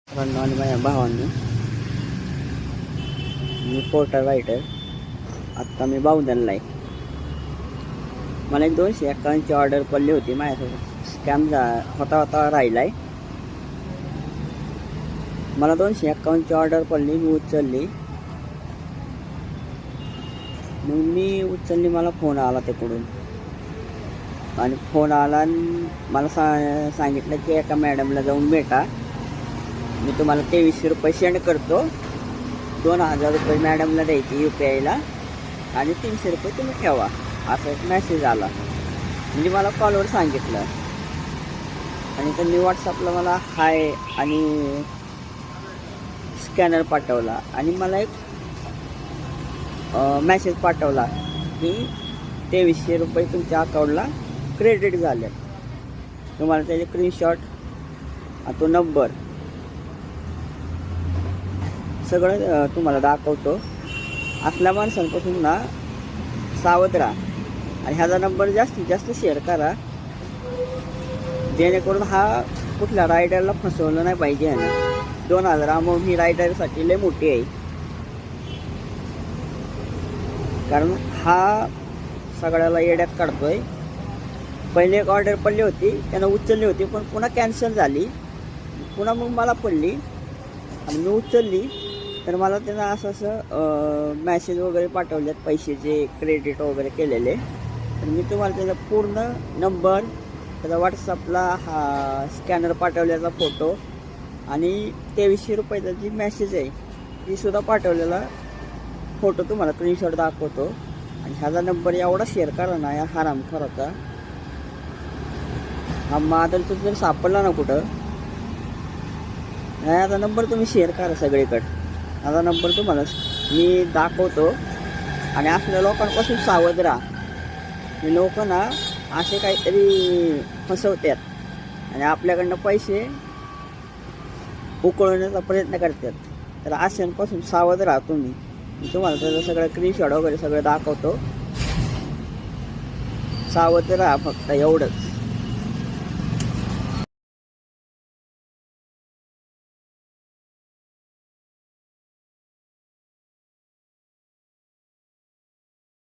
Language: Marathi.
मित्रांनो आणि माझ्या भावांनी मी पोर्टर रायटर आत्ता मी बावधनला आहे. मला एक 251ची ऑर्डर पडली होती. माझ्यासोबत स्कॅम होता राहिला आहे. मला 251ची ऑर्डर पडली. मी उचलली. मला फोन आला तिकडून आणि फोन आला आणि मला सांगितलं की एका मॅडमला जाऊन भेटा, मी तुम्हाला 2300 रुपये सेंड करतो. 2000 रुपये मॅडमला द्यायचे UPIला आणि 300 रुपये तुम्ही ठेवा, असा एक मेसेज आला. म्हणजे मला कॉलवर सांगितलं आणि त्यांनी व्हॉट्सअपला मला हाय आणि स्कॅनर पाठवला आणि मला एक मेसेज पाठवला की 2300 रुपये तुमच्या अकाउंटला क्रेडिट झाले. तुम्हाला त्याचे स्क्रीनशॉट, तो नंबर सगळं तुम्हाला दाखवतो. असल्या माणसांपासून ना सावध राहा आणि ह्याचा नंबर जास्तीत जास्त शेअर करा, जेणेकरून हा कुठल्या रायडरला फसवलं नाही पाहिजे. आहे ना, 2000 अमाऊंट ही रायडरसाठी लय मोठी आहे. कारण हा सगळ्याला येड्यात काढतोय. पहिले एक ऑर्डर पडली होती, त्यानं उचलली होती, पण पुन्हा कॅन्सल झाली. पुन्हा मग मला पडली आणि मी उचलली तर मला त्यानं असं मॅसेज वगैरे पाठवलेत, पैशाचे क्रेडिट वगैरे केलेले. तर मी तुम्हाला त्याचा पूर्ण नंबर, त्याचा व्हॉट्सअपला हा स्कॅनर पाठवल्याचा फोटो आणि 2300 रुपयाचा जी मेसेज आहे तीसुद्धा पाठवलेला फोटो तुम्हाला स्क्रीनशॉट दाखवतो. आणि ह्याचा नंबर एवढा शेअर करा ना, या हरामखोराचा. हा मादल तर जर सापडला ना कुठं, ह्याचा नंबर तुम्ही शेअर करा सगळीकडे. ह्याचा नंबर तुम्हाला मी दाखवतो आणि असल्या लोकांपासून सावध राहा. हे लोक ना असे काहीतरी फसवतात आणि आपल्याकडनं पैसे उकळवण्याचा प्रयत्न करतात. तर अशांपासून सावध राहा तुम्ही. मी तुम्हाला त्याचं सगळं स्क्रीनशॉट वगैरे सगळं दाखवतो. सावध राहा फक्त एवढंच.